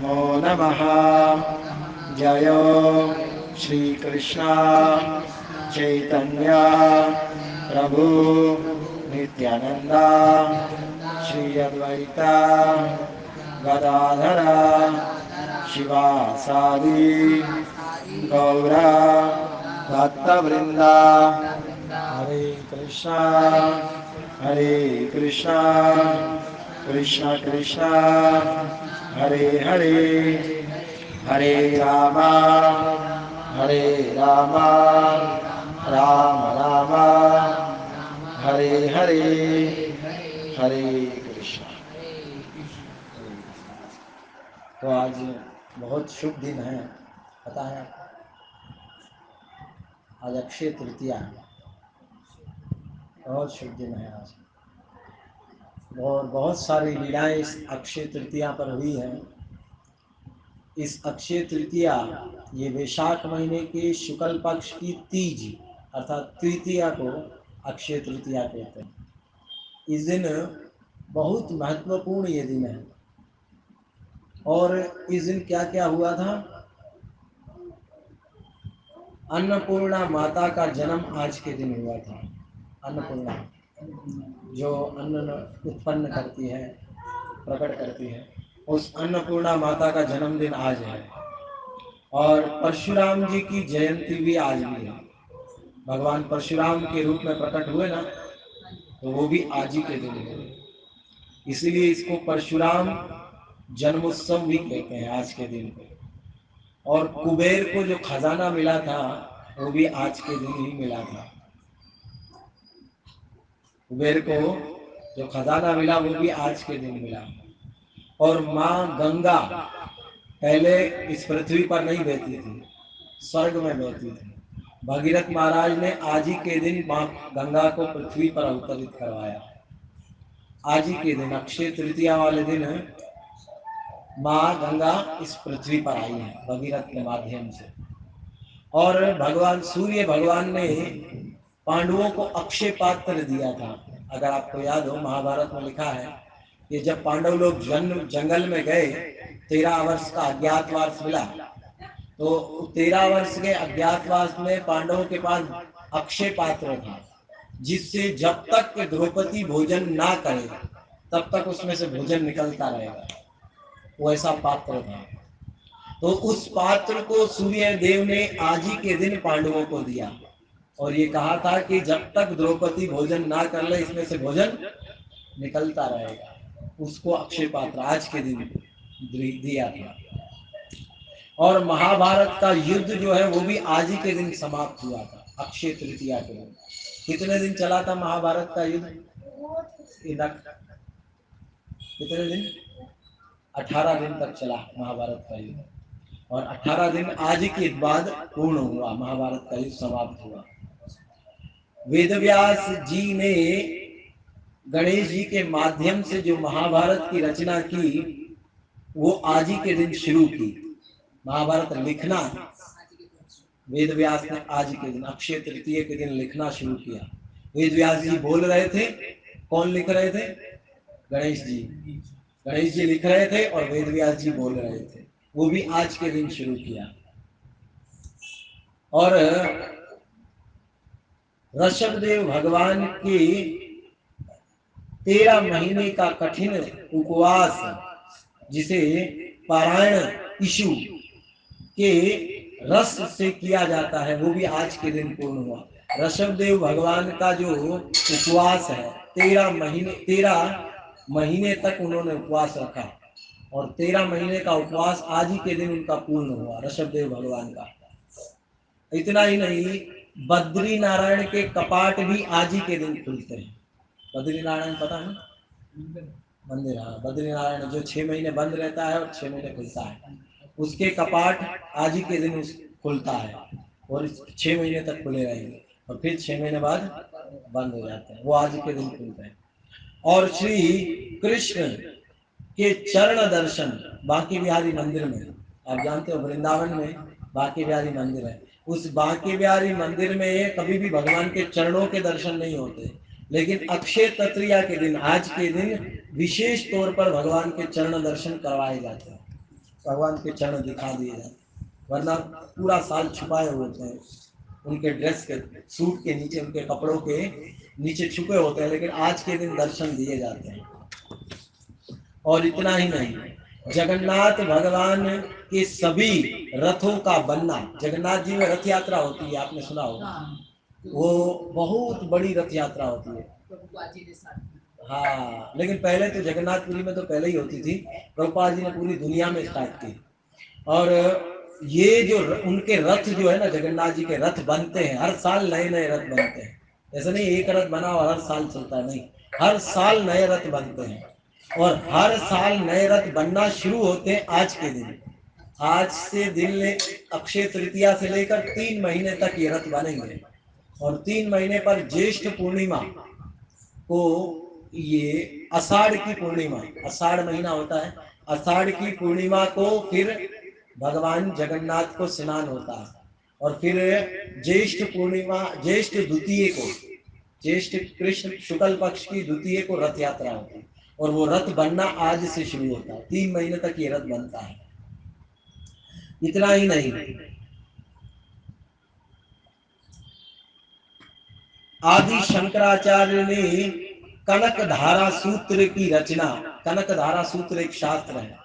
नमो नमः। जयो श्री कृष्ण चैतन्य प्रभु नित्यानंदा श्री अद्वैता गदाधर शिवासादि गौरा भक्तवृंदा। हरे कृष्णा कृष्ण कृष्ण हरे हरे, हरे राम राम राम हरे हरे, हरे कृष्ण। तो आज बहुत शुभ दिन है, पता है आपको? आज अक्षय तृतीया है, बहुत शुभ दिन है आज। और बहुत सारी लीलाएं इस अक्षय तृतीया पर हुई हैं। इस अक्षय तृतीया ये वैशाख महीने के शुक्ल पक्ष की तीज अर्थात तृतीया को अक्षय तृतीया कहते हैं। इस दिन बहुत महत्वपूर्ण ये दिन है। और इस दिन क्या क्या हुआ था? अन्नपूर्णा माता का जन्म आज के दिन हुआ था। अन्नपूर्णा जो अन्न उत्पन्न करती है, प्रकट करती है, उस अन्नपूर्णा माता का जन्मदिन आज है। और परशुराम जी की जयंती भी आज भी है। भगवान परशुराम के रूप में प्रकट हुए ना, तो वो भी आज ही के दिन है। इसीलिए इसको परशुराम जन्मोत्सव भी कहते हैं आज के दिन को। और कुबेर को जो खजाना मिला था वो भी आज के दिन ही मिला था। कुबेर को जो खजाना मिला वो भी आज के दिन मिला। और माँ गंगा पहले इस पृथ्वी पर नहीं बहती थी, स्वर्ग में बहती थी। भगीरथ महाराज ने आज ही के दिन माँ गंगा को पृथ्वी पर अवतरित करवाया। आज ही के दिन अक्षय तृतीया वाले दिन माँ गंगा इस पृथ्वी पर आई है भगीरथ के माध्यम से। और भगवान सूर्य भगवान ने पांडवों को अक्षय पात्र दिया था। अगर आपको याद हो, महाभारत में लिखा है कि जब पांडव लोग जंगल में गए, 13 वर्ष का अज्ञातवास मिला, तो 13 वर्ष के अज्ञातवास में पांडवों के पास अक्षय पात्र था, जिससे जब तक द्रौपदी भोजन ना करे तब तक उसमें से भोजन निकलता रहेगा। वो ऐसा पात्र था। तो उस पात्र को सूर्य देव ने आज ही के दिन पांडवों को दिया और ये कहा था कि जब तक द्रौपदी भोजन ना कर ले इसमें से भोजन निकलता रहेगा। उसको अक्षय पात्र आज के दिन दिया था। और महाभारत का युद्ध जो है वो भी आज ही के दिन समाप्त हुआ था, अक्षय तृतीया के दिन। कितने दिन चला था महाभारत का युद्ध? कितने दिन? 18 दिन तक चला महाभारत का युद्ध। और 18 दिन आज के बाद पूर्ण हुआ, महाभारत का युद्ध समाप्त हुआ। वेदव्यास जी ने गणेश जी के माध्यम से जो महाभारत की रचना की वो आज ही के दिन शुरू की। महाभारत लिखना वेदव्यास ने आज के दिन अक्षय तृतीया के दिन लिखना शुरू किया। वेदव्यास जी बोल रहे थे, कौन लिख रहे थे? गणेश जी। गणेश जी लिख रहे थे और वेदव्यास जी बोल रहे थे। वो भी आज के दिन शुरू किया। और ऋषभदेव भगवान की 13 महीने का कठिन उपवास, जिसे पारायण इशु के रस से किया जाता है, वो भी आज के दिन पूर्ण हुआ। ऋषभदेव भगवान का जो उपवास है, 13 महीने तक उन्होंने उपवास रखा और 13 महीने का उपवास आज ही के दिन उनका पूर्ण हुआ, ऋषभदेव भगवान का। इतना ही नहीं, बद्री नारायण के कपाट भी आज ही के दिन खुलते हैं। बद्री नारायण पता है? मंदिर, हाँ, बद्री नारायण जो 6 महीने बंद रहता है और 6 महीने खुलता है, उसके कपाट आज ही के दिन खुलता है और 6 महीने तक खुले रहेंगे और फिर 6 महीने बाद बंद हो जाते हैं। वो आज ही के दिन खुलते हैं। और श्री कृष्ण के चरण दर्शन बांके बिहारी मंदिर में, आप जानते हो वृंदावन में बांके बिहारी मंदिर है। उस बांके बिहारी मंदिर में कभी भी भगवान के चरणों के दर्शन नहीं होते, लेकिन अक्षय तृतीया के दिन, आज के दिन विशेष तौर पर भगवान के चरण दर्शन करवाए जाते हैं। भगवान के चरण दिखा दिए जाते, वरना पूरा साल छुपाए होते हैं उनके ड्रेस के, सूट के नीचे, उनके कपड़ों के नीचे छुपे होते हैं, लेकिन आज के दिन दर्शन दिए जाते हैं। और इतना ही नहीं, जगन्नाथ भगवान के सभी रथों का बनना, जगन्नाथ जी में रथ यात्रा होती है, आपने सुना होगा, वो बहुत बड़ी रथ यात्रा होती है। हाँ, लेकिन पहले तो जगन्नाथपुरी में तो पहले ही होती थी, प्रभुपाद जी ने पूरी दुनिया में स्टार्ट की। और ये जो उनके रथ जो है ना, जगन्नाथ जी के रथ बनते हैं, हर साल नए नए रथ बनते हैं। ऐसा नहीं एक रथ बना और हर साल चलता है, नहीं, हर साल नए रथ बनते हैं। और हर साल नए रथ बनना शुरू होते हैं आज के दिन। आज से दिन अक्षय तृतीया से लेकर 3 महीने तक ये रथ बनेंगे। और 3 महीने पर ज्येष्ठ पूर्णिमा को, ये आषाढ़ की पूर्णिमा, आषाढ़ महीना होता है, आषाढ़ की पूर्णिमा को फिर भगवान जगन्नाथ को स्नान होता है। और फिर ज्येष्ठ पूर्णिमा, ज्येष्ठ द्वितीय को, ज्येष्ठ कृष्ण शुक्ल पक्ष की द्वितीय को रथ यात्रा होती है। और वो रथ बनना आज से शुरू होता है, 3 महीने तक ये रथ बनता है। इतना ही नहीं, आदि शंकराचार्य ने कनक धारा सूत्र की रचना, कनक धारा सूत्र एक शास्त्र है,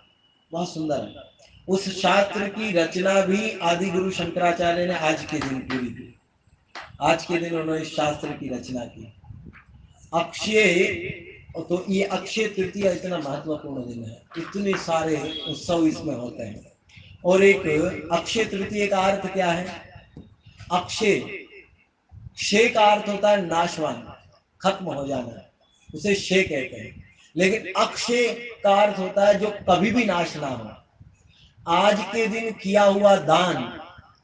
बहुत सुंदर है, उस शास्त्र की रचना भी आदि गुरु शंकराचार्य ने आज के दिन पूरी की। आज के दिन उन्होंने इस शास्त्र की रचना की। अक्षय, तो ये अक्षय तृतीया इतना महत्वपूर्ण दिन है, इतने सारे उत्सव इसमें होते हैं। और एक अक्षय तृतीया का अर्थ क्या है? अक्षय, क्षय का अर्थ होता है नाशवान, खत्म हो जाना, उसे क्षय कहते हैं। लेकिन अक्षय का अर्थ होता है जो कभी भी नाश ना हो। आज के दिन किया हुआ दान,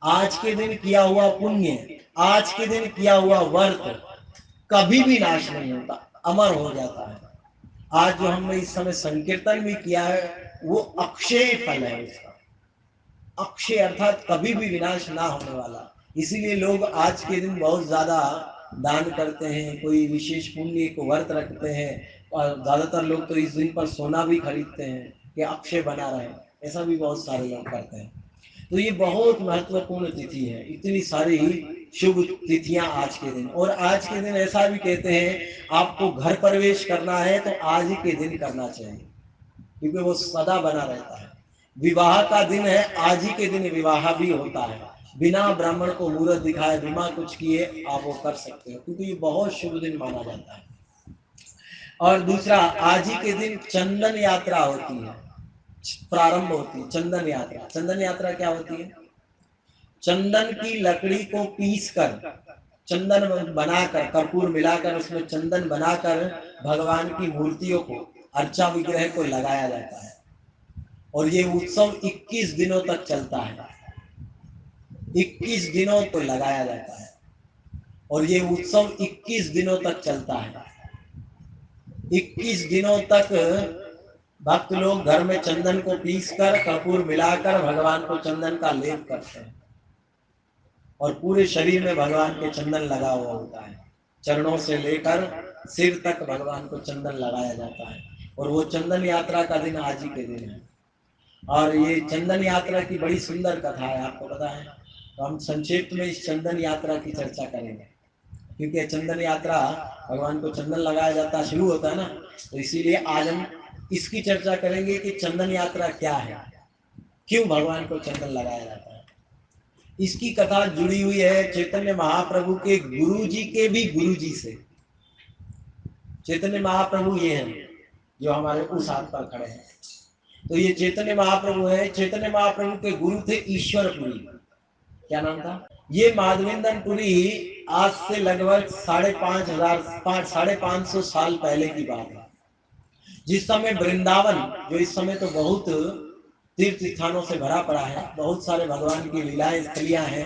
आज के दिन किया हुआ पुण्य, आज के दिन किया हुआ व्रत कभी भी नाश नहीं होता, अमर हो जाता है। आज जो हमने इस समय संकीर्तन भी किया है, वो अक्षय फल है उसका, अक्षय अर्थात कभी भी विनाश ना होने वाला। इसीलिए लोग आज के दिन बहुत ज्यादा दान करते हैं, कोई विशेष पुण्य को व्रत रखते हैं, और ज्यादातर लोग तो इस दिन पर सोना भी खरीदते हैं कि अक्षय बना रहे, ऐसा भी बहुत सारे लोग करते हैं। तो ये बहुत महत्वपूर्ण तिथि है, इतनी सारी शुभ तिथियां आज के दिन। और आज के दिन ऐसा भी कहते हैं, आपको घर प्रवेश करना है तो आज ही के दिन करना चाहिए, क्योंकि वो सदा बना रहता है। विवाह का दिन है, आज ही के दिन विवाह भी होता है, बिना ब्राह्मण को मुहूर्त दिखाए, बिना कुछ किए आप वो कर सकते हो, क्योंकि ये बहुत शुभ दिन माना जाता है। और दूसरा, आज ही के दिन चंदन यात्रा होती है, प्रारंभ होती है चंदन यात्रा। चंदन यात्रा क्या होती है? चंदन की लकड़ी को पीसकर, चंदन बनाकर, कर्पूर मिलाकर उसमें चंदन बनाकर भगवान की मूर्तियों को, अर्चा विग्रह को लगाया जाता है। और ये उत्सव 21 दिनों तक चलता है, 21 दिनों को लगाया जाता है। और ये उत्सव 21 दिनों तक चलता है। 21 दिनों तक भक्त लोग घर में चंदन को पीसकर, कर्पूर मिलाकर भगवान को चंदन का लेप करते हैं। और पूरे शरीर में भगवान के चंदन लगा हुआ होता है, चरणों से लेकर सिर तक भगवान को चंदन लगाया जाता है। और वो चंदन यात्रा का दिन आज ही के दिन है। और ये चंदन यात्रा की बड़ी सुंदर कथा है, आपको पता है? तो हम संक्षेप में इस चंदन यात्रा की चर्चा करेंगे, क्योंकि चंदन यात्रा, भगवान को चंदन लगाया जाता शुरू होता है ना, तो इसीलिए आज हम इसकी चर्चा करेंगे कि चंदन यात्रा क्या है, क्यों भगवान को चंदन लगाया जाता है। इसकी कथा जुड़ी हुई है चैतन्य महाप्रभु के गुरु जी के भी गुरु जी से। चैतन्य महाप्रभु ये हैं जो हमारे उस हाथ पर खड़े हैं, तो ये चैतन्य महाप्रभु है। चैतन्य महाप्रभु के गुरु थे ईश्वरपुरी, क्या नाम था? ये माधवेंद्रपुरी आज से लगभग 550 साल पहले की बात है, जिस समय वृंदावन, जो इस समय तो बहुत तीर्थ स्थानों से भरा पड़ा है, बहुत सारे भगवान की लीलाएं स्थलियां हैं,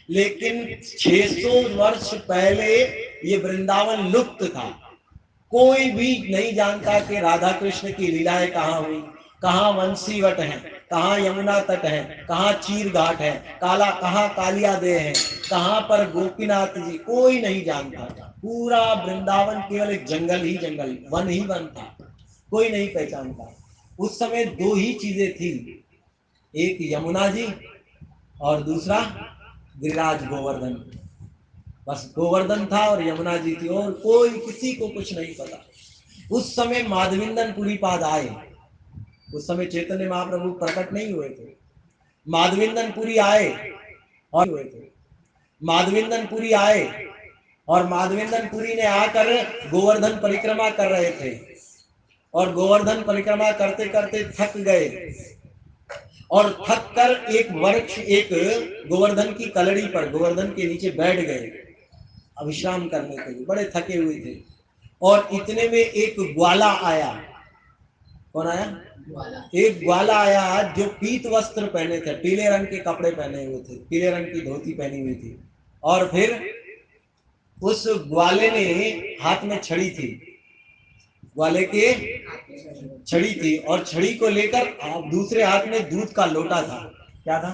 लेकिन 600 वर्ष पहले ये वृंदावन लुप्त था। कोई भी नहीं जानता कि राधा कृष्ण की लीलाएं कहाँ हुई, कहाँ वंशीवट है, कहाँ यमुना तट है, कहाँ चीर घाट है, कहाँ कालिया दे है, कहाँ पर गोपीनाथ जी, कोई नहीं जानता था। पूरा वृंदावन केवल एक जंगल ही जंगल, वन ही वन था, कोई नहीं पहचानता। उस समय दो ही चीजें थी, एक यमुना जी और दूसरा गिरिराज गोवर्धन। बस गोवर्धन था और यमुना जी थी, और कोई किसी को कुछ नहीं पता। उस समय माधविंदन पुरी पाद आए, उस समय चैतन्य महाप्रभु प्रकट नहीं हुए थे। माधविंदन पुरी आए और हुए थे, माधविंदन पुरी आए और माधविंदन पुरी ने आकर गोवर्धन परिक्रमा कर रहे थे, और गोवर्धन परिक्रमा करते करते थक गए, और थक कर एक वृक्ष, एक गोवर्धन की कलड़ी पर, गोवर्धन के नीचे बैठ गए विश्राम करने के लिए, बड़े थके हुए थे। और इतने में एक ग्वाला आया। कौन आया? एक ग्वाला आया जो पीत वस्त्र पहने थे, पीले रंग के कपड़े पहने हुए थे, पीले रंग की धोती पहनी हुई थी। और फिर उस ग्वाले ने हाथ में छड़ी थी, ग्वाले के छड़ी थी, और छड़ी को लेकर दूसरे हाथ में दूध का लोटा था। क्या था?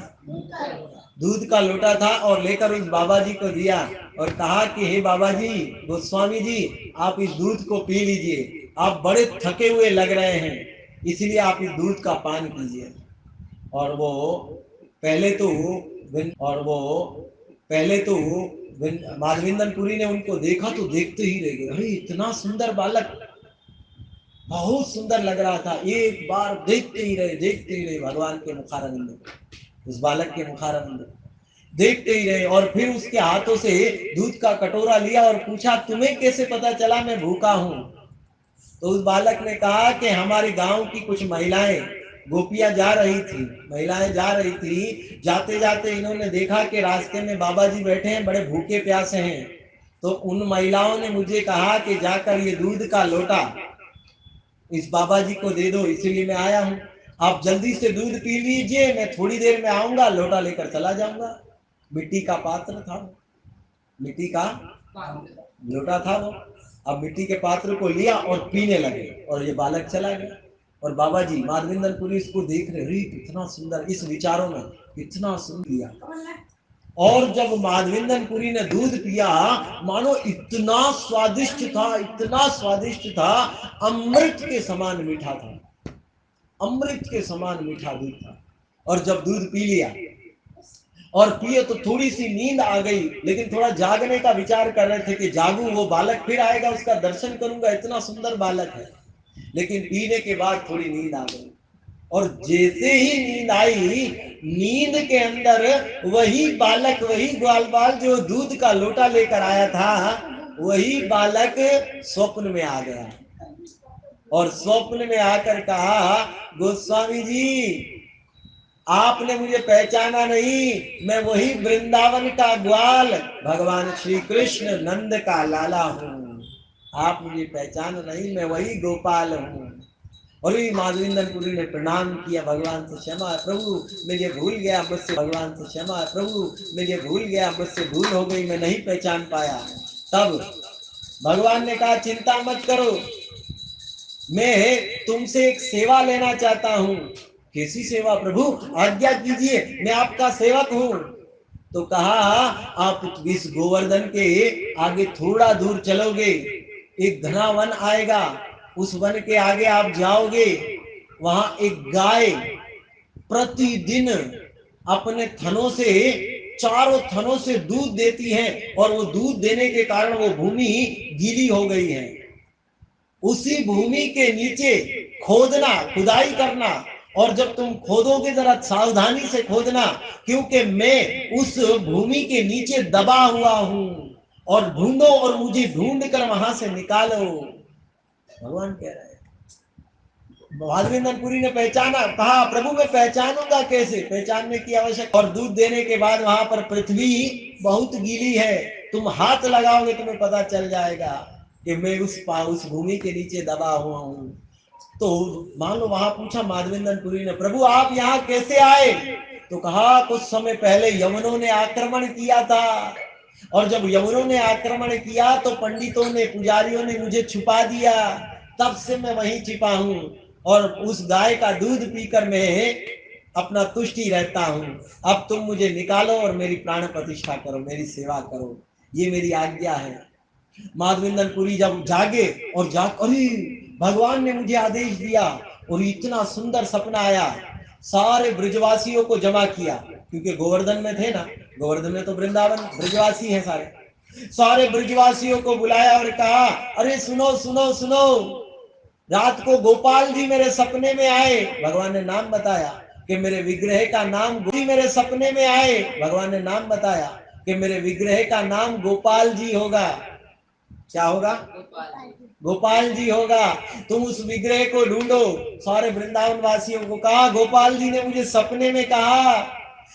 दूध का लोटा था, और लेकर उस बाबा जी को दिया और कहा कि हे बाबा जी, गोस्वामी जी, आप इस दूध को पी लीजिए, आप बड़े थके हुए लग रहे हैं, इसलिए आप इस दूध का पान कीजिए। और वो पहले तो माधविंदन पुरी ने उनको देखा तो देखते ही रह गए, अरे इतना सुंदर बालक, बहुत सुंदर लग रहा था, एक बार देखते ही रहे भगवान के मुखारविंद, उस बालक के मुखारविंद देखते ही रहे। और फिर उसके हाथों से दूध का कटोरा लिया और पूछा, तुम्हें कैसे पता चला मैं भूखा हूं? तो उस बालक ने कहा कि हमारे गांव की कुछ महिलाएं, गोपियां जा रही थी, महिलाएं जा रही थी, जाते जाते इन्होंने देखा कि रास्ते में बाबा जी बैठे हैं, बड़े भूखे प्यासे हैं। तो उन महिलाओं ने मुझे कहा कि जाकर ये दूध का लोटा इस बाबा जी को दे दो, इसीलिए मैं आया हूं। आप जल्दी से दूध पी लीजिए, मैं थोड़ी देर में आऊंगा, लोटा लेकर चला जाऊंगा। मिट्टी का पात्र था, मिट्टी का लोटा था वो। अब मिट्टी के पात्र को लिया और पीने लगे, और ये बालक चला गया। और बाबा जी माधविंदन पुरी इसको देख रहे, अरे कितना सुंदर, इस विचारों में कितना सुंदर किया। और जब माधविंदन पुरी ने दूध पिया, मानो इतना स्वादिष्ट था, इतना स्वादिष्ट था, अमृत के समान मीठा था, अमृत के समान मीठा दूध था। और जब दूध पी लिया और पिए तो थोड़ी सी नींद आ गई, लेकिन थोड़ा जागने का विचार कर रहे थे कि जागू, वो बालक फिर आएगा, उसका दर्शन करूंगा, इतना सुंदर बालक है। लेकिन पीने के बाद थोड़ी नींद आ गई, और जैसे ही नींद आई, नींद के अंदर वही बालक, वही ग्वाल बाल जो दूध का लोटा लेकर आया था, वही बालक स्वप्न में आ गया। और स्वप्न में आकर कहा, गोस्वामी जी, आपने मुझे पहचाना नहीं, मैं वही वृंदावन का ग्वाल, भगवान श्री कृष्ण नंद का लाला हूँ। आप मुझे पहचाना नहीं, मैं वही गोपाल हूँ। और माधविंदन पुरी ने प्रणाम किया, भगवान से क्षमा प्रभु, मुझे भूल गया मुझसे, भगवान से क्षमा प्रभु, मुझे भूल गया मुझसे, भूल हो गई, मैं नहीं पहचान पाया। तब भगवान ने कहा, चिंता मत करो, मैं तुमसे एक सेवा लेना चाहता हूँ। कैसी सेवा प्रभु? आज्ञा कीजिए, मैं आपका सेवक हूँ। तो कहा, आप इस गोवर्धन के आगे थोड़ा दूर चलोगे, एक घना वन आएगा, उस वन के आगे आप जाओगे, वहां एक गाय प्रतिदिन अपने थनों से, चारों थनों से दूध देती है, और वो दूध देने के कारण वो भूमि गीली हो गई है। उसी भूमि के नीचे खोदना, खुदाई करना, और जब तुम खोदोगे जरा सावधानी से खोदना, क्योंकि मैं उस भूमि के नीचे दबा हुआ हूं, और ढूंढो और मुझे ढूंढ कर वहां से निकालो। भगवान कह रहे हैं। माधविंदन पुरी ने पहचाना, कहा, प्रभु मैं पहचानूंगा कैसे, पहचानने की आवश्यकता। और दूध देने के बाद वहां पर पृथ्वी बहुत गीली है, तुम हाथ लगाओगे तुम्हें पता चल जाएगा कि मैं उस भूमि के नीचे दबा हुआ हूं। तो मान लो वहां पूछा माधविंदन पुरी ने, प्रभु आप यहाँ कैसे आए? तो कहा, कुछ समय पहले यवनों ने आक्रमण किया था, और जब यवनों ने आक्रमण किया तो पंडितों ने, पुजारियों ने मुझे छुपा दिया, तब से मैं वहीं छिपा हूं, और उस गाय का दूध पीकर मैं अपना तुष्टि रहता हूं। अब तुम मुझे निकालो और मेरी प्राण प्रतिष्ठा करो, मेरी सेवा करो, ये मेरी आज्ञा है। माधविंदन पुरी जब जागे, और अरे भगवान ने मुझे आदेश दिया, और इतना सुंदर सपना आया सारे ब्रजवासियों को जमा किया, क्योंकि गोवर्धन में थे ना, गोवर्धन में तो वृंदावन ब्रजवासी हैं सारे। सारे ब्रजवासियों को बुलाया और कहा, अरे सुनो सुनो सुनो, रात को गोपाल जी मेरे सपने में आए। भगवान ने नाम बताया कि मेरे विग्रह का नाम जी मेरे सपने में आए। भगवान ने नाम बताया कि मेरे विग्रह का नाम गोपाल जी होगा। क्या होगा? गोपाल जी होगा। तुम उस विग्रह को ढूंढो। सारे वृंदावन वासियों को कहा, गोपाल जी ने मुझे सपने में कहा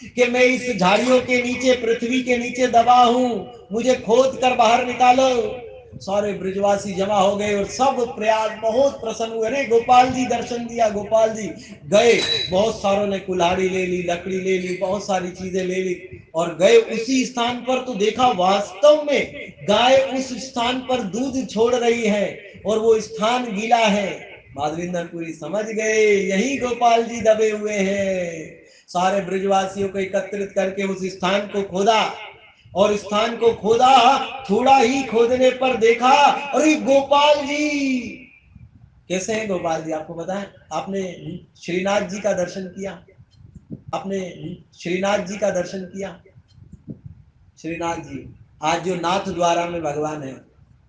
कि मैं इस झाड़ियों के नीचे, पृथ्वी के नीचे दबा हूं, मुझे खोद कर बाहर निकालो। सारे ब्रजवासी जमा हो गए और सब प्रयास, बहुत प्रसन्न हुए। अरे गोपाल जी दर्शन दिया, गोपाल जी। गए, बहुत सारों ने कुल्हाड़ी ले ली, लकड़ी ले ली, बहुत सारी चीजें ले ली और गए उसी स्थान पर। तो देखा वास्तव में गाय उस स्थान पर दूध छोड़ रही है और वो स्थान गीला है। माधवेंद्रपुरी समझ गए यही गोपाल जी दबे हुए हैं। सारे ब्रजवासियों को एकत्रित करके उस स्थान को खोदा और स्थान को खोदा। थोड़ा ही खोदने पर देखा, अरे गोपाल जी। कैसे हैं गोपाल जी आपको पता है? आपने श्रीनाथ जी का दर्शन किया? आपने श्रीनाथ जी का दर्शन किया? श्रीनाथ जी आज जो नाथ द्वारा में भगवान है,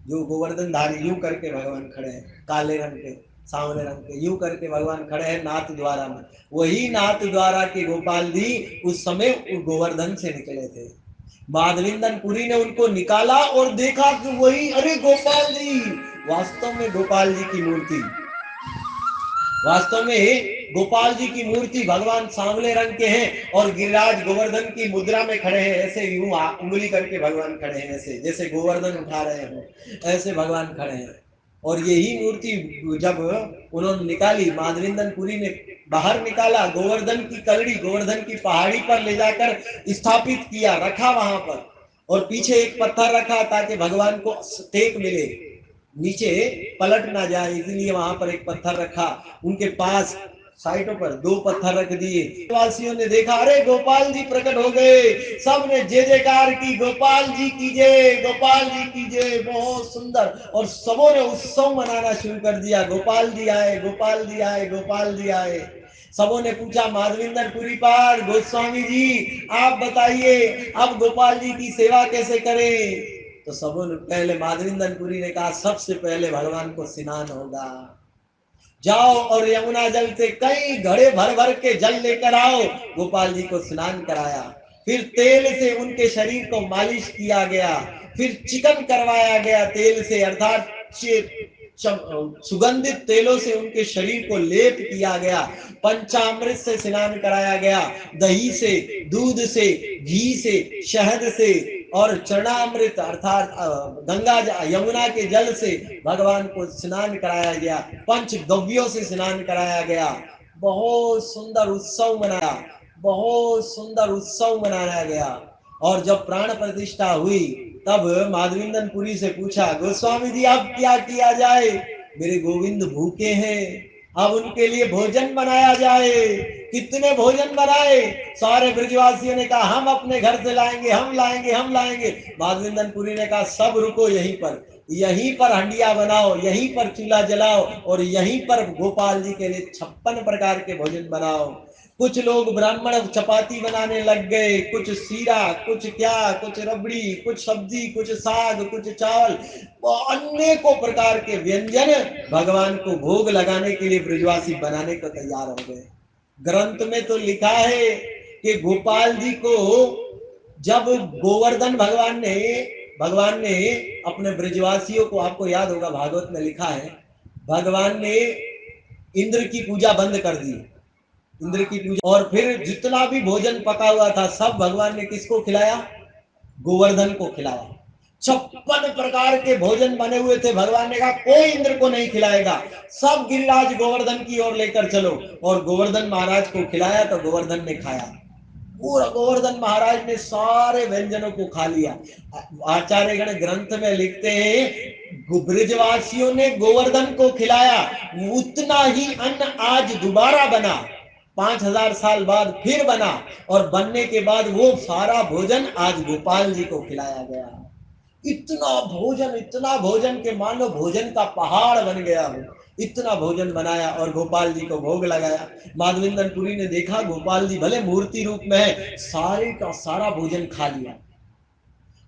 जो गोवर्धन धारी यूं करके भगवान खड़े हैं, काले रंग के, सांवले रंग के, यूं करके भगवान खड़े हैं नाथ द्वारा में। वही नाथ द्वारा के गोपाल जी उस समय गोवर्धन से निकले थे। माधवेंद्र पुरी ने उनको निकाला और देखा कि वही, अरे गोपाल जी, वास्तव में गोपाल जी की मूर्ति, वास्तव में गोपाल जी की मूर्ति, भगवान सांवले रंग के हैं और गिरिराज गोवर्धन की मुद्रा में खड़े हैं। ऐसे यूं उंगली करके भगवान खड़े हैं, ऐसे जैसे गोवर्धन उठा रहे हो, ऐसे भगवान खड़े हैं। और यही मूर्ति जब उन्होंने निकाली, माधवेंद्र पुरी ने बाहर निकाला, गोवर्धन की कलड़ी, गोवर्धन की पहाड़ी पर ले जाकर स्थापित किया, रखा वहां पर। और पीछे एक पत्थर रखा ताकि भगवान को टेक मिले, नीचे पलट ना जाए, इसलिए वहां पर एक पत्थर रखा। उनके पास साइडों पर 2 पत्थर रख दिए। वासियों ने देखा, अरे गोपाल जी प्रकट हो गए। सब ने जय जयकार की, गोपाल जी की जय, गोपाल जी की जय। बहुत सुंदर। और सबों ने उत्सव मनाना शुरू कर दिया, गोपाल जी आए, गोपाल जी आए, गोपाल जी आए। सबों ने पूछा, माधवेंद्र पुरी पार गोस्वामी जी आप बताइए अब गोपाल जी की सेवा कैसे करें? तो सबों ने, पहले माधवेंद्र पुरी ने कहा, सबसे पहले भगवान को स्नान होगा, जाओ और यमुना जल से कई घड़े भर भर के जल लेकर आओ। गोपाल जी को स्नान कराया, फिर तेल से उनके शरीर को मालिश किया गया, फिर चिकन करवाया गया तेल से, अर्थात सुगंधित तेलों से उनके शरीर को लेप किया गया, पंचामृत से स्नान कराया गया, दही से, दूध से, घी से, शहद से और चरणामृत अर्थात गंगा यमुना के जल से भगवान को स्नान कराया गया, पंच गव्यों से स्नान कराया गया। बहुत सुंदर उत्सव मनाया, बहुत सुंदर उत्सव मनाया गया। और जब प्राण प्रतिष्ठा हुई तब माधवेंद्र पुरी से पूछा, गोस्वामी जी अब क्या किया जाए? मेरे गोविंद भूखे हैं, अब उनके लिए भोजन बनाया जाए। कितने भोजन बनाए? सारे ब्रजवासियों ने कहा, हम अपने घर से लाएंगे, हम लाएंगे, हम लाएंगे। माधवेंद्र पुरी ने कहा, सब रुको यहीं पर, यहीं पर हंडिया बनाओ, यहीं पर चूल्हा जलाओ और यहीं पर गोपाल जी के लिए 56 प्रकार के भोजन बनाओ। कुछ लोग ब्राह्मण चपाती बनाने लग गए, कुछ सीरा, कुछ क्या, कुछ रबड़ी, कुछ सब्जी, कुछ साग, कुछ चावल, अनेकों प्रकार के व्यंजन भगवान को भोग लगाने के लिए ब्रजवासी बनाने को तैयार हो गए। ग्रंथ में तो लिखा है कि गोपाल जी को जब गोवर्धन भगवान ने अपने ब्रजवासियों को, आपको याद होगा भागवत में लिखा है, भगवान ने इंद्र की पूजा बंद कर दी, इंद्र की पूजा, और फिर जितना भी भोजन पका हुआ था सब भगवान ने किसको खिलाया? गोवर्धन को खिलाया। 56 प्रकार के भोजन बने हुए थे। भगवान ने कहा कोई इंद्र को नहीं खिलाएगा, सब गिरिराज गोवर्धन की ओर लेकर चलो। और गोवर्धन महाराज को खिलाया तो गोवर्धन ने खाया, पूरा गोवर्धन महाराज ने सारे व्यंजनों को खा लिया। आचार्य गण ग्रंथ में लिखते हैं, ब्रजवासियों ने गोवर्धन को खिलाया, उतना ही अन्न आज दोबारा बना, 5000 साल बाद फिर बना, और बनने के बाद वो सारा भोजन आज गोपाल जी को खिलाया गया। इतना भोजन के मानो भोजन का पहाड़ बन गया हो। इतना भोजन बनाया और गोपाल जी को भोग लगाया। माधवेंद्रपुरी ने देखा गोपाल जी भले मूर्ति रूप में है, सारे का सारा भोजन खा लिया।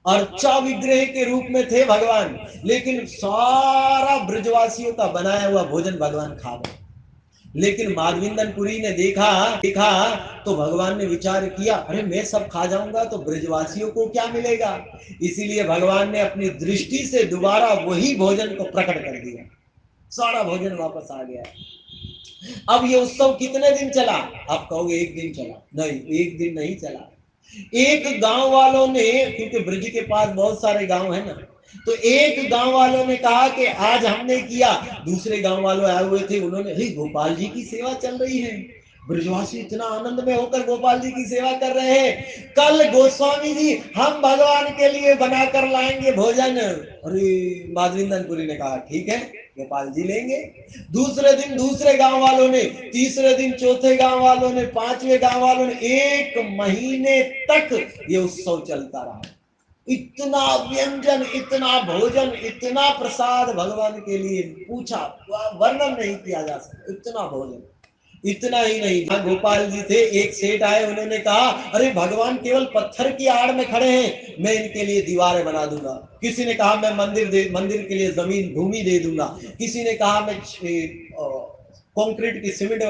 अर्चा विग्रह के रूप में थे भगवान, लेकिन सारा ब्रजवासियों का बनाया हुआ भोजन भगवान खा गए। लेकिन माधवेंद्रपुरी ने देखा देखा तो भगवान ने विचार किया, अरे मैं सब खा जाऊंगा तो ब्रजवासियों को क्या मिलेगा। इसीलिए भगवान ने अपनी दृष्टि से दोबारा वही भोजन को प्रकट कर दिया, सारा भोजन वापस आ गया। अब ये उत्सव कितने दिन चला? आप कहोगे एक दिन चला। नहीं, एक दिन नहीं चला। एक गांव वालों ने, क्योंकि ब्रज के पास बहुत सारे गांव है ना, तो एक गांव वालों ने कहा कि आज हमने किया। दूसरे गांव वालों आए हुए थे, उन्होंने, हे गोपाल जी की सेवा चल रही है, ब्रजवासी इतना आनंद में होकर गोपाल जी की सेवा कर रहे हैं, कल गोस्वामी जी हम भगवान के लिए बनाकर लाएंगे भोजन। अरे माधवेंद्रपुरी ने कहा ठीक है, गोपाल जी लेंगे। दूसरे दिन दूसरे गांव वालों ने, तीसरे दिन चौथे गांव वालों ने, पांचवें गांव वालों ने, 1 महीने तक ये उत्सव चलता रहा। इतना व्यंजन, इतना भोजन, इतना प्रसाद भगवान के लिए, पूछा वर्णन नहीं किया जा सकता, इतना भोजन। इतना ही नहीं, गोपाल जी थे, एक सेठ आए, उन्होंने कहा, अरे भगवान केवल पत्थर की आड़ में खड़े हैं, मैं इनके लिए दीवारें बना दूंगा। किसी ने कहा मैं मंदिर के लिए जमीन भूमि दे दूंगा। किसी ने कहा मैं कंक्रीट की सीमेंट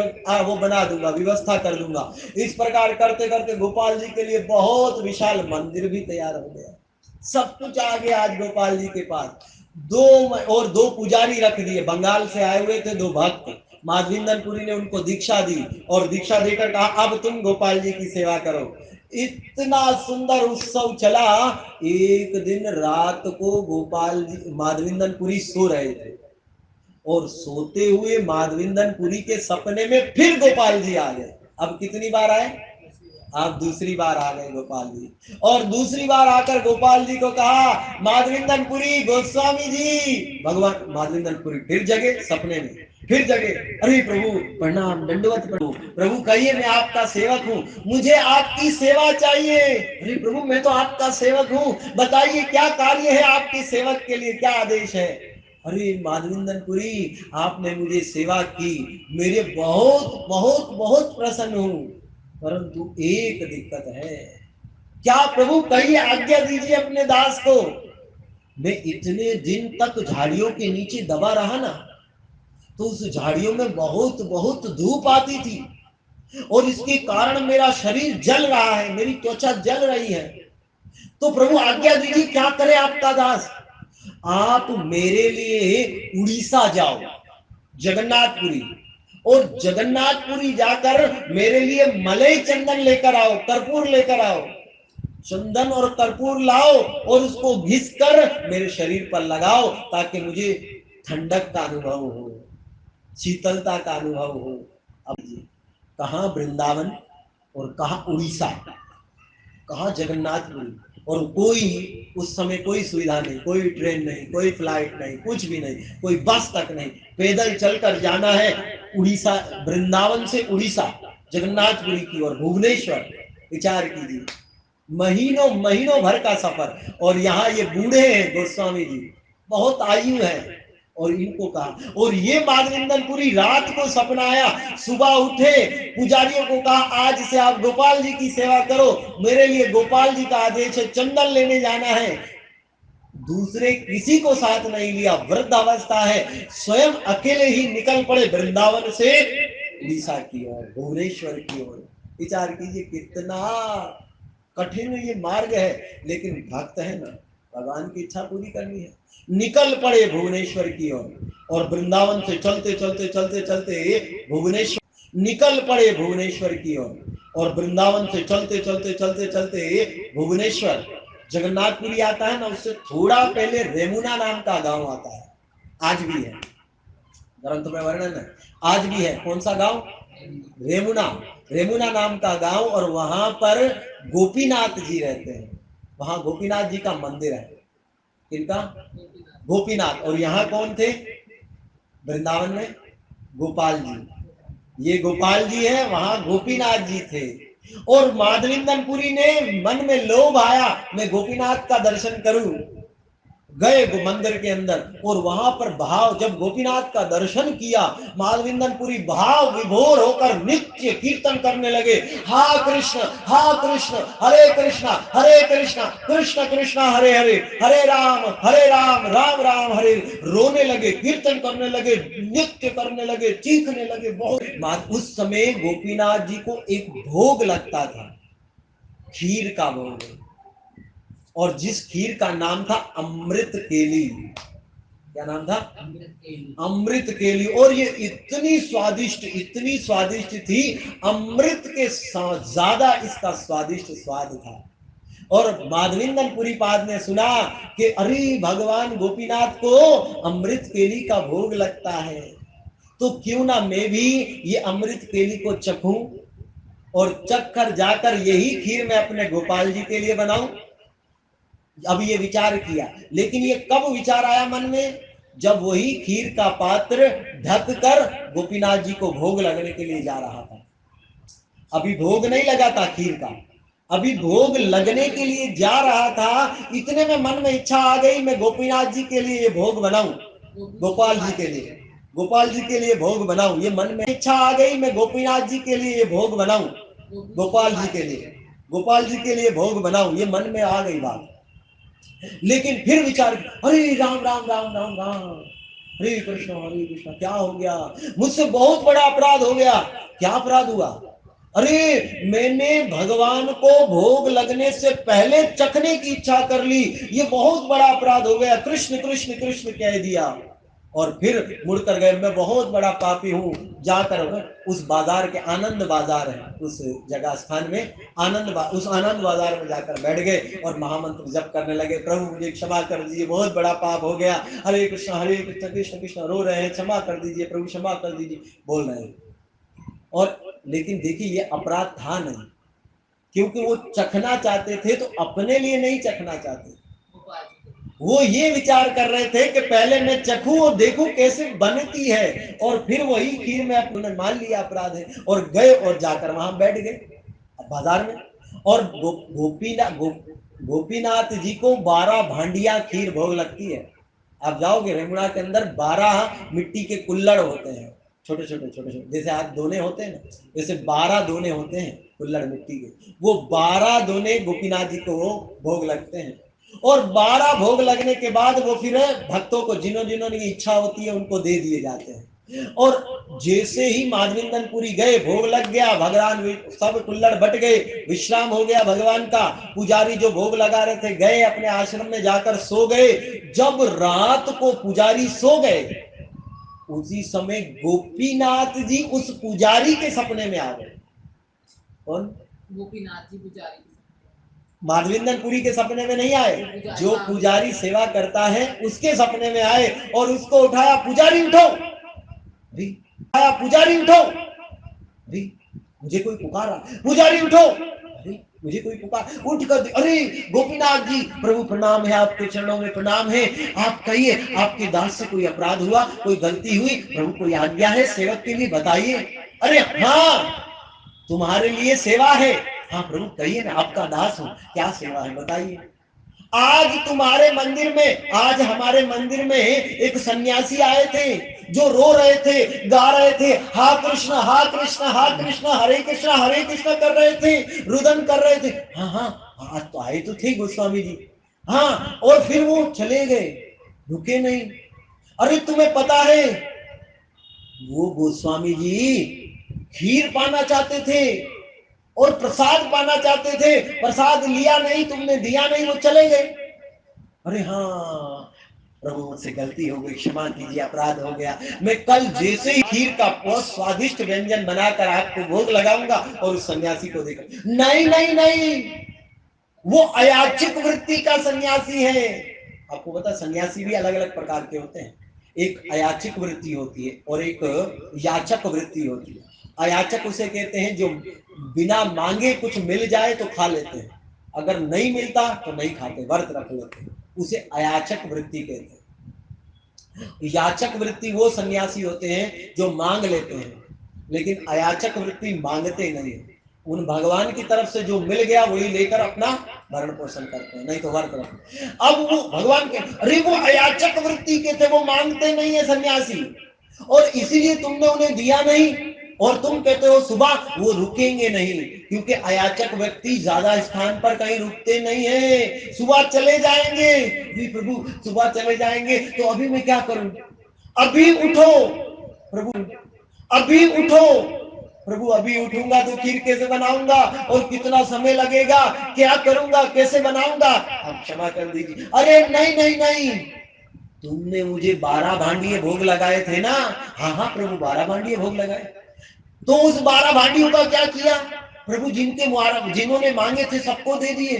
वो बना दूंगा, व्यवस्था कर दूंगा। इस प्रकार करते करते गोपाल जी के लिए बहुत विशाल मंदिर भी तैयार हो गया। सब कुछ आ गया आज गोपाल जी के पास। दो पुजारी रख दिए, बंगाल से आए हुए थे 2 भक्त। माधवेंद्रपुरी ने उनको दीक्षा दी और दीक्षा देकर कहा अब तुम गोपाल जी की सेवा करो। इतना सुंदर उत्सव चला। एक दिन रात को गोपाल जी, माधवेंद्रपुरी सो रहे थे और सोते हुए माधवेंद्रपुरी के सपने में फिर गोपाल जी आ गए। अब कितनी बार आए? आप दूसरी बार आ गए गोपाल जी। और दूसरी बार आकर गोपाल जी को कहा, माधवेंद्रपुरी गोस्वामी जी। भगवान माधवेंद्रपुरी फिर जगे सपने में, फिर जगे, अरे प्रभु प्रणाम, दंडवत प्रभु। प्रभु कहिए मैं आपका सेवक हूँ, मुझे आपकी सेवा चाहिए। अरे प्रभु मैं तो आपका सेवक हूँ, बताइए क्या कार्य है आपके सेवक के लिए, क्या आदेश है। अरे माधवेंद्रपुरी आपने मुझे सेवा की, मेरे बहुत बहुत बहुत प्रसन्न हूँ, परंतु एक दिक्कत है। क्या प्रभु कहिए, आज्ञा दीजिए अपने दास को। मैं इतने दिन तक झाड़ियों के नीचे दबा रहा ना, तो उस झाड़ियों में बहुत बहुत धूप आती थी और इसके कारण मेरा शरीर जल रहा है, मेरी त्वचा जल रही है। तो प्रभु आज्ञा दीजिए क्या करे आपका दास। आप मेरे लिए उड़ीसा जाओ, जगन्नाथपुरी, और जगन्नाथपुरी जाकर मेरे लिए मलई चंदन लेकर आओ, कर्पूर लेकर आओ। चंदन और कर्पूर लाओ और उसको घिसकर मेरे शरीर पर लगाओ, ताकि मुझे ठंडक का अनुभव हो, शीतलता का अनुभव हो। अब कहाँ वृंदावन और कहाँ उड़ीसा, कहाँ जगन्नाथपुरी, और कोई उस समय कोई सुविधा नहीं, कोई ट्रेन नहीं, कोई फ्लाइट नहीं, कुछ भी नहीं, कोई बस तक नहीं, पैदल चलकर जाना है उड़ीसा, वृंदावन से उड़ीसा, जगन्नाथपुरी की ओर, भुवनेश्वर। विचार कीजिए, महीनों महीनों भर का सफर। और यहाँ ये बूढ़े हैं गोस्वामी जी, बहुत आयु है, और इनको कहा, और ये माधवेंद्रपुरी रात को सपना आया, सुबह उठे, पुजारियों को कहा आज से आप गोपाल जी की सेवा करो, मेरे लिए गोपाल जी का आदेश है, चंदन लेने जाना है। दूसरे किसी को साथ नहीं लिया, वृद्ध अवस्था है, स्वयं अकेले ही निकल पड़े वृंदावन से उड़ीसा की ओर, भुवनेश्वर की ओर। विचार कीजिए कितना कठिन ये मार्ग है, लेकिन भक्त है ना, भगवान की इच्छा पूरी करनी है। निकल पड़े भुवनेश्वर की ओर, और वृंदावन से चलते चलते चलते चलते भुवनेश्वर निकल पड़े भुवनेश्वर की ओर, और वृंदावन से चलते चलते चलते चलते भुवनेश्वर, जगन्नाथपुरी आता है ना, उससे थोड़ा पहले रेमुना नाम का गांव आता है, आज भी है, ग्रंथ में वर्णन है, आज भी है। कौन सा गांव? रेमुना, रेमुना नाम का गांव। और वहां पर गोपीनाथ जी रहते हैं, वहां गोपीनाथ जी का मंदिर है। किनका? गोपीनाथ। और यहाँ कौन थे वृंदावन में? गोपाल जी। ये गोपाल जी है, वहां गोपीनाथ जी थे। और माधवेंद्रपुरी ने मन में लोभ आया, मैं गोपीनाथ का दर्शन करूं। गए वो मंदिर के अंदर, और वहां पर भाव, जब गोपीनाथ का दर्शन किया, माधविंदनपुरी भाव विभोर होकर नित्य कीर्तन करने लगे, हा कृष्ण हरे कृष्णा हरे कृष्णा कृष्ण कृष्ण हरे हरे, हरे राम राम हरे। रोने लगे, कीर्तन करने लगे, नृत्य करने लगे, चीखने लगे बहुत। उस समय गोपीनाथ जी को एक भोग लगता था, खीर का भोग, और जिस खीर का नाम था अमृत केली। क्या नाम था? अमृत केली। और ये इतनी स्वादिष्ट थी, अमृत के ज्यादा इसका स्वादिष्ट स्वाद था। और माधविंदनपुरी पाद ने सुना कि अरे भगवान गोपीनाथ को अमृत केली का भोग लगता है, तो क्यों ना मैं भी ये अमृत केली को चखूं, और चख कर जाकर यही खीर मैं अपने गोपाल जी के लिए बनाऊं। अब ये विचार किया, लेकिन ये कब विचार आया मन में? जब वही खीर का पात्र ढक कर गोपीनाथ जी को भोग लगने के लिए जा रहा था। अभी भोग नहीं लगा था खीर का, अभी भोग लगने के लिए जा रहा था। इतने में मन में इच्छा आ गई, मैं गोपीनाथ जी के लिए ये भोग बनाऊं, गोपाल जी के लिए, गोपाल जी के लिए भोग बनाऊं। ये मन में इच्छा आ गई, मैं गोपीनाथ जी के लिए ये भोग बनाऊं, गोपाल जी के लिए, गोपाल जी के लिए भोग बनाऊं। ये मन में आ गई बात। लेकिन फिर विचार, हरे राम राम राम राम राम, हरे कृष्ण क्या हो गया? मुझसे बहुत बड़ा अपराध हो गया। क्या अपराध हुआ? अरे मैंने भगवान को भोग लगने से पहले चखने की इच्छा कर ली, ये बहुत बड़ा अपराध हो गया। कृष्ण कृष्ण कृष्ण कह दिया, और फिर मुड़कर गए, मैं बहुत बड़ा पापी हूं। जाकर उस बाजार के, आनंद बाजार है उस जगह स्थान में, उस आनंद बाजार में जाकर बैठ गए और महामंत्र जप करने लगे, प्रभु मुझे क्षमा कर दीजिए, बहुत बड़ा पाप हो गया, हरे कृष्ण कृष्ण कृष्ण, रो रहे हैं, क्षमा कर दीजिए प्रभु, क्षमा कर दीजिए, बोल रहे हैं। और लेकिन देखिए ये अपराध था नहीं, क्योंकि वो चखना चाहते थे तो अपने लिए नहीं चखना चाहते, वो ये विचार कर रहे थे कि पहले मैं चखूं और देखूं कैसे बनती है, और फिर वही खीर में अपने मान लिया अपराध है, और गए और जाकर वहां बैठ गए बाजार में। और गोपीनाथ जी को 12 भांडिया खीर भोग लगती है। आप जाओगे रेमुणा के अंदर, 12 मिट्टी के कुल्लड़ होते हैं, छोटे छोटे, जैसे हाथ दोने होते हैं ना, वैसे 12 दोने होते हैं कुल्लड़ मिट्टी के, वो 12 दोने गोपीनाथ जी को भोग लगते हैं। और 12 भोग लगने के बाद वो फिर भक्तों को, जिन्होंने इच्छा होती है उनको दे दिए जाते हैं। और जैसे ही माधविंदनपुरी गए, भोग लग गया, भगवान सब कुल्लड़ बट गए, विश्राम हो गया भगवान का, पुजारी जो भोग लगा रहे थे गए अपने आश्रम में जाकर सो गए। जब रात को पुजारी सो गए, उसी समय गोपीनाथ जी उस पुजारी के सपने में आ गए। कौन? गोपीनाथ जी पुजारी। माधविंदनपुरी के सपने में नहीं आए, जो पुजारी सेवा करता है उसके सपने में आए, और उसको उठाया, पुजारी उठो, पुजारी उठो, मुझे कोई पुकारा, पुजारी उठो, मुझे कोई पुकार, उठ कर, अरे गोपीनाथ जी प्रभु प्रणाम है, आपके चरणों में प्रणाम है, आप कहिए आपके दास से कोई अपराध हुआ, कोई गलती हुई, प्रभु कोई आज्ञा है सेवक के लिए बताइए। अरे हाँ तुम्हारे लिए सेवा है, हाँ प्रभु कहिए ना, आपका दास हूं, क्या सेवा है बताइए। आज तुम्हारे मंदिर में, आज हमारे मंदिर में एक सन्यासी आए थे, जो रो रहे थे, गा रहे थे, हा कृष्ण हरे कृष्ण कर रहे थे, रुदन कर रहे थे। हाँ हाँ आज तो आए तो थे गोस्वामी जी, हाँ, और फिर वो चले गए, रुके नहीं। अरे तुम्हें पता है वो गोस्वामी जी खीर पाना चाहते थे और प्रसाद पाना चाहते थे, प्रसाद लिया नहीं, तुमने दिया नहीं, वो चले गए। अरे हाँ प्रभु मुझसे गलती हो गई, क्षमा कीजिए, अपराध हो गया, मैं कल जैसे ही खीर का बहुत स्वादिष्ट व्यंजन बनाकर आपको भोग लगाऊंगा और उस सन्यासी को देकर। नहीं नहीं नहीं, वो अयाचिक वृत्ति का सन्यासी है। आपको पता सन्यासी भी अलग अलग प्रकार के होते हैं, एक अयाचिक वृत्ति होती है और एक याचक वृत्ति होती है। अयाचक उसे कहते हैं जो बिना मांगे कुछ मिल जाए तो खा लेते हैं, अगर नहीं मिलता तो नहीं खाते, व्रत रख लेते हैं, उसे अयाचक वृत्ति कहते हैं। याचक वृत्ति वो सन्यासी होते हैं जो मांग लेते हैं, लेकिन अयाचक वृत्ति मांगते नहीं, उन भगवान की तरफ से जो मिल गया वही लेकर अपना भरण पोषण करते हैं, नहीं तो वर्त करते हैं। अब वो भगवान के, अरे वो अयाचक वृत्ति के थे, वो मांगते नहीं है सन्यासी, और इसीलिए तुमने उन्हें दिया नहीं। और तुम कहते हो सुबह, वो रुकेंगे नहीं, क्योंकि अयाचक व्यक्ति ज्यादा स्थान पर कहीं रुकते नहीं है, सुबह चले जाएंगे। प्रभु सुबह चले जाएंगे तो अभी मैं क्या करूं? अभी उठो प्रभु, अभी उठो प्रभु, अभी उठूंगा तो खीर कैसे बनाऊंगा, और कितना समय लगेगा, क्या करूंगा, कैसे बनाऊंगा, आप क्षमा कर दीजिए। अरे नहीं नहीं नहीं, तुमने मुझे 12 भांडिये भोग लगाए थे ना। हाँ हाँ प्रभु, 12 भांडिये भोग लगाए। तो उस 12 भांडियों का क्या किया प्रभु? जिन्होंने मांगे थे सबको दे दिए?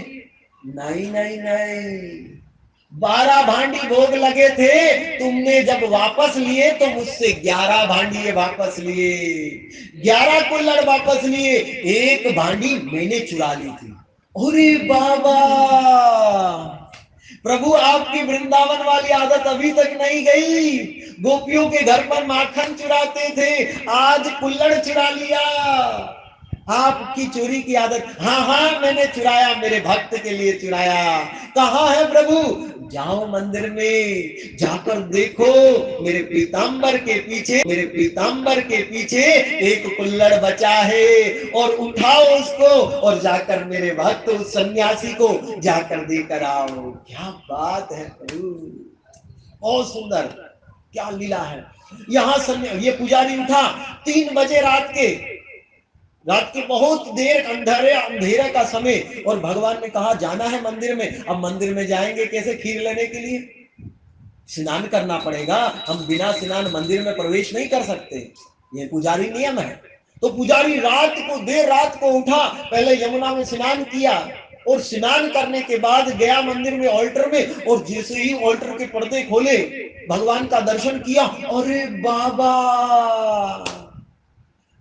नहीं नहीं नहीं, 12 भांडी भोग लगे थे, तुमने जब वापस लिए तो मुझसे 11 भांडिये वापस लिए, 11 कुल्हड़ वापस लिए, एक भांडी मैंने चुरा ली थी। अरे बाबा, प्रभु आपकी वृंदावन वाली आदत अभी तक नहीं गई। गोपियों के घर पर माखन चुराते थे, आज कुल्हड़ चुरा लिया। आपकी चोरी की आदत, हाँ हाँ मैंने चुराया, मेरे भक्त के लिए चुराया। कहाँ है प्रभु? जाओ मंदिर में, जाकर देखो, मेरे पीतांबर के पीछे, मेरे पीतांबर के पीछे एक कुल्हड़ बचा है, और उठाओ उसको और जाकर मेरे भक्त उस सन्यासी को जाकर देकर आओ। क्या बात है प्रभु, बहुत सुंदर, क्या लीला है। यहाँ ये पुजारी उठा 3 बजे रात के बहुत देर, अंधेरे का समय, और भगवान ने कहा जाना है मंदिर में। अब मंदिर में जाएंगे कैसे खीर लेने के लिए? स्नान करना पड़ेगा, हम बिना स्नान मंदिर में प्रवेश नहीं कर सकते, ये पुजारी नियम है। तो पुजारी देर रात को उठा, पहले यमुना में स्नान किया, और स्नान करने के बाद गया मंदिर में ऑल्टर में, और जैसे ही ऑल्टर के पर्दे खोले, भगवान का दर्शन किया। अरे बाबा,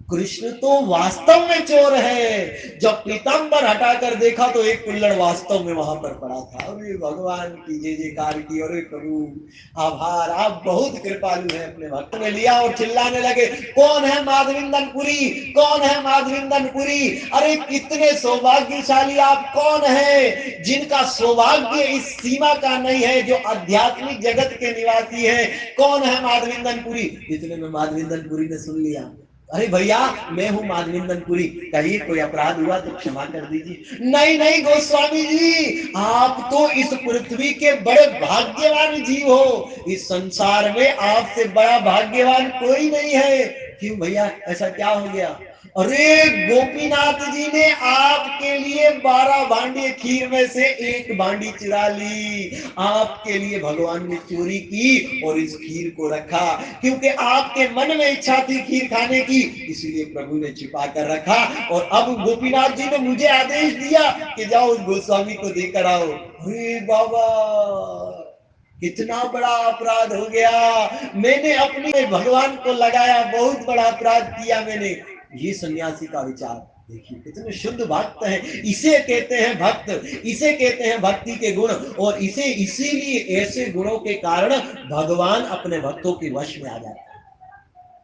कृष्ण तो वास्तव में चोर है। जब पीतांबर हटाकर देखा तो एक कुल्हड़ वास्तव में वहां पर पड़ा था। अरे भगवान की जय जयकार की। अरे प्रभु आभार, आप बहुत कृपालु हैं। अपने भक्त में लिया और चिल्लाने लगे, कौन है माधविंदनपुरी, कौन है माधविंदनपुरी? अरे कितने सौभाग्यशाली आप, कौन है जिनका सौभाग्य इस सीमा का नहीं है, जो आध्यात्मिक जगत के निवासी है। कौन है माधविंदनपुरी? इतने में माधविंदनपुरी ने सुन लिया, अरे भैया मैं हूँ माधविंदनपुरी, कहीं कोई अपराध हुआ तो क्षमा कर दीजिए। नहीं नहीं गोस्वामी जी, आप तो इस पृथ्वी के बड़े भाग्यवान जीव हो, इस संसार में आपसे बड़ा भाग्यवान कोई नहीं है। क्यों भैया, ऐसा क्या हो गया? अरे गोपीनाथ जी ने आपके लिए 12 भांडी खीर में से एक भांडी चुरा ली। आपके लिए भगवान ने चोरी की और इस खीर को रखा, क्योंकि आपके मन में इच्छा थी खीर खाने की, इसलिए प्रभु ने छिपा कर रखा। और अब गोपीनाथ जी ने मुझे आदेश दिया कि जाओ उस गोस्वामी को देकर आओ। अरे बाबा, कितना बड़ा अपराध हो गया, मैंने अपने भगवान को लगाया, बहुत बड़ा अपराध किया मैंने। ये सन्यासी का विचार देखिए, कितने शुद्ध भक्त हैं। इसे कहते हैं भक्त, इसे कहते हैं भक्ति के गुण। और इसीलिए ऐसे गुणों के कारण भगवान अपने भक्तों के वश में आ जाते हैं।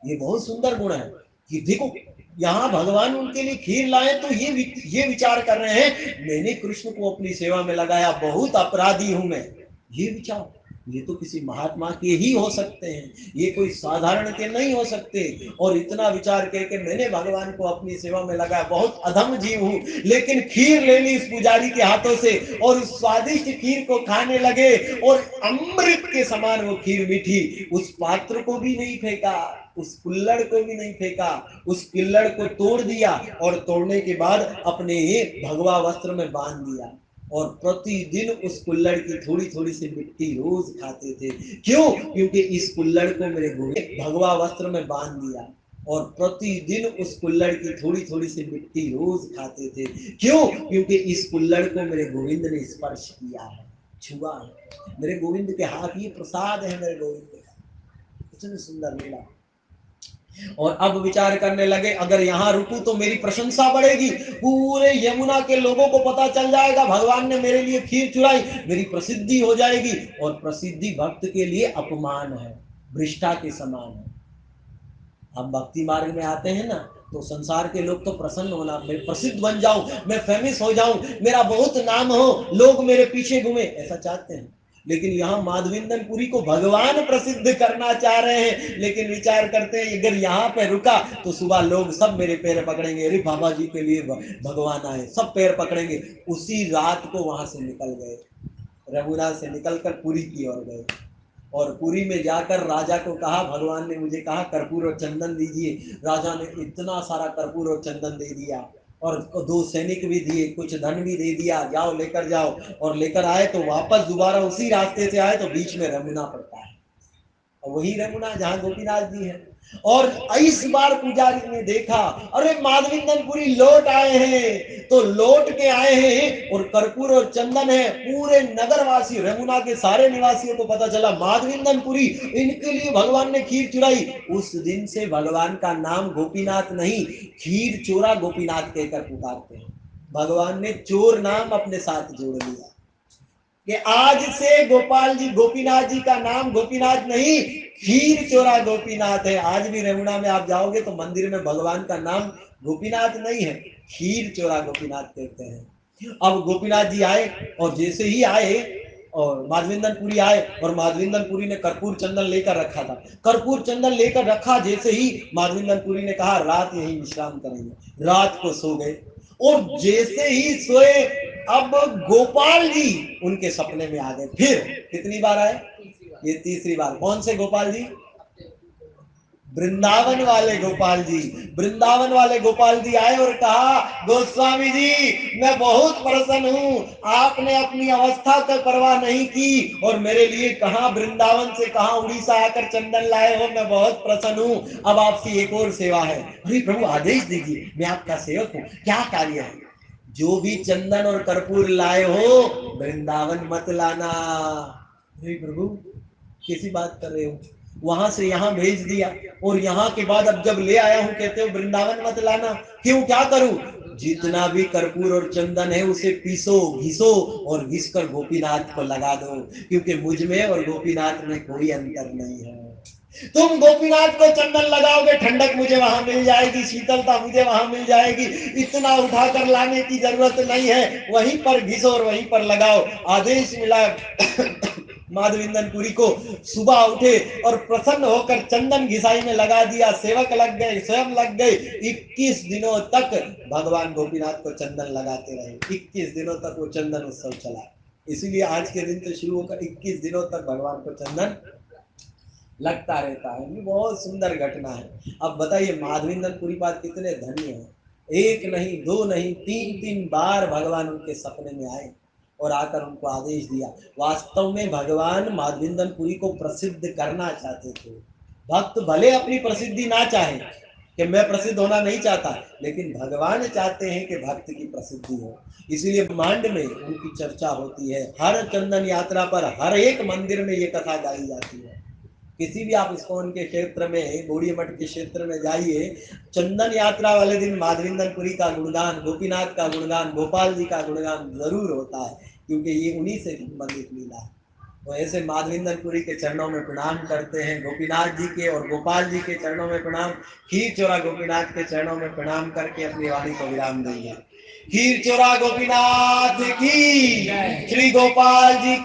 ये बहुत सुंदर गुण है कि देखो, यहाँ भगवान उनके लिए खीर लाए तो ये विचार कर रहे हैं, मैंने कृष्ण को अपनी सेवा में लगाया, बहुत अपराधी हूं मैं। ये विचार, ये तो किसी महात्मा के ही हो सकते हैं, ये कोई साधारण के नहीं हो सकते। और इतना विचार करके मैंने भगवान को अपनी सेवा में लगाया, बहुत अधम जीव हूं। लेकिन खीर ले ली इस पुजारी के हाथों से, और उस स्वादिष्ट खीर को खाने लगे, और अमृत के समान वो खीर मीठी। उस पात्र को भी नहीं फेंका, उस कुल्हड़ को भी नहीं फेंका, उस कुल्हड़ को तोड़ दिया, और तोड़ने के बाद अपने भगवा वस्त्र में बांध दिया, और प्रतिदिन उस कुल्हड़ की थोड़ी थोड़ी सी मिट्टी रोज खाते थे। क्यों? क्योंकि इस कुल्हड़ को मेरे गोविंद भगवा वस्त्र में बांध दिया, और प्रतिदिन उस कुल्हड़ की थोड़ी थोड़ी सी मिट्टी रोज खाते थे। क्यों? क्योंकि इस कुल्हड़ को मेरे गोविंद ने स्पर्श किया है, छुआ है। मेरे गोविंद के हाथ, ये प्रसाद है मेरे गोविंद के हाथ। इतनी सुंदर लीला। और अब विचार करने लगे, अगर यहाँ रुकूं तो मेरी प्रशंसा बढ़ेगी, पूरे यमुना के लोगों को पता चल जाएगा भगवान ने मेरे लिए खीर चुराई, मेरी प्रसिद्धि हो जाएगी। और प्रसिद्धि भक्त के लिए अपमान है, भ्रष्टा के समान है। हम भक्ति मार्ग में आते हैं ना, तो संसार के लोग तो प्रसन्न होना, मैं प्रसिद्ध बन जाऊं, मैं फेमस हो जाऊं, मेरा बहुत नाम हो, लोग मेरे पीछे घूमे, ऐसा चाहते हैं। लेकिन यहाँ माधविंदन पुरी को भगवान प्रसिद्ध करना चाह रहे हैं, लेकिन विचार करते हैं अगर यहाँ पे रुका तो सुबह लोग सब मेरे पैर पकड़ेंगे, अरे बाबा जी के लिए भगवान आए, सब पैर पकड़ेंगे। उसी रात को वहां से निकल गए, रघुनाथ से निकलकर पुरी की ओर गए, और पुरी में जाकर राजा को कहा, भगवान ने मुझे कहा कर्पूर और चंदन दीजिए। राजा ने इतना सारा कर्पूर और चंदन दे दिया, और 2 सैनिक भी दिए, कुछ धन भी दे दिया, जाओ लेकर जाओ। और लेकर आए तो वापस दोबारा उसी रास्ते से आए तो बीच में रमुना पड़ता है, वही रमुना जहां गोपीनाथ जी है। और इस बार पुजारी ने देखा, अरे माधविंदन पुरी लौट आए हैं, तो लौट के आए हैं और कर्पूर और चंदन है। पूरे नगरवासी, रमुना के सारे निवासियों को पता चला माधविंदन पुरी, इनके लिए भगवान ने खीर चुराई। उस दिन से भगवान का नाम गोपीनाथ नहीं, खीर चोरा गोपीनाथ कहकर पुकारते हैं। भगवान ने चोर नाम अपने साथ जोड़ लिया कि आज से गोपाल जी, गोपीनाथ जी का नाम गोपीनाथ नहीं, खीर चोरा गोपीनाथ है। आज भी रमुना में आप जाओगे तो मंदिर में भगवान का नाम गोपीनाथ नहीं है, खीर चोरा गोपीनाथ कहते हैं। अब गोपीनाथ जी आए, और जैसे ही आए और माधविंदन पुरी आए, और माधविंदन पुरी ने कर्पूर चंदन लेकर रखा था, कर्पूर चंदन लेकर रखा, जैसे ही माधविंदन पुरी ने कहा रात यही विश्राम करेंगे, रात को सो गए। और जैसे ही सोए, अब गोपाल जी उनके सपने में आ गए। फिर कितनी बार आए? ये तीसरी बार। कौन से गोपाल जी? वृंदावन वाले गोपाल जी। वृंदावन वाले गोपाल जी आए और कहा, गोस्वामी जी मैं बहुत प्रसन्न हूँ, आपने अपनी अवस्था का परवाह नहीं की और मेरे लिए कहाँ वृंदावन से कहाँ उड़ीसा आकर चंदन लाए हो, मैं बहुत प्रसन्न हूँ। अब आपकी एक और सेवा है। अरे प्रभु आदेश दीजिए, मैं आपका सेवक हूँ, क्या कार्य है? जो भी चंदन और कर्पूर लाए हो वृंदावन मत लाना। अरे प्रभु कैसी बात कर रहे हो? वहां से यहाँ भेज दिया, और यहाँ के बाद अब जब ले आया हूँ कहते हो वृंदावन मत लाना। क्यों, क्या करूं? जितना भी कर्पूर और चंदन है उसे पीसो, घिसो, और घिस कर गोपीनाथ को लगा दो, क्योंकि मुझ में और गोपीनाथ में कोई अंतर नहीं है। तुम गोपीनाथ को चंदन लगाओगे, ठंडक मुझे वहां मिल जाएगी, शीतलता मुझे वहां मिल जाएगी, इतना उठाकर लाने की जरूरत नहीं है, वहीं पर घिसो और वहीं पर लगाओ। आदेश मिला माधविंदन पुरी को, सुबह उठे और प्रसन्न होकर चंदन घिसाई में लगा दिया, सेवक लग गए, स्वयं लग गए। 21 दिनों तक भगवान गोपीनाथ को चंदन लगाते रहे, 21 दिनों तक वो चंदन उत्सव चला। इसीलिए आज के दिन से शुरू होकर 21 दिनों तक भगवान को चंदन लगता रहता है। ये बहुत सुंदर घटना है। अब बताइए माधविंदन पुरी पाद कितने धन्य हैं, एक नहीं, दो नहीं, 3 बार भगवान उनके सपने में आए और आकर उनको आदेश दिया। वास्तव में भगवान माधविंदन पुरी को प्रसिद्ध करना चाहते थे। भक्त भले अपनी प्रसिद्धि ना चाहे, कि मैं प्रसिद्ध होना नहीं चाहता, लेकिन भगवान चाहते हैं कि भक्त की प्रसिद्धि हो। इसीलिए ब्रह्मांड में उनकी चर्चा होती है। हर चंदन यात्रा पर, हर एक मंदिर में ये कथा गाई जाती है। किसी भी आप इस्कॉन के क्षेत्र में, गौड़ी मठ के क्षेत्र में जाइए, चंदन यात्रा वाले दिन माधविंदन पुरी का गुणगान, गोपीनाथ का गुणगान, गोपाल जी का गुणगान जरूर होता है, क्योंकि ये उन्हीं से संबंधित लीला है। तो ऐसे माधविंदन पुरी के चरणों में प्रणाम करते हैं, गोपीनाथ जी के और गोपाल जी के चरणों में प्रणाम, खीर चोरा गोपीनाथ के चरणों में प्रणाम करके अपनी वाणी को विराम देंगे। खीर चोरा गोपीनाथ की, श्री गोपाल जी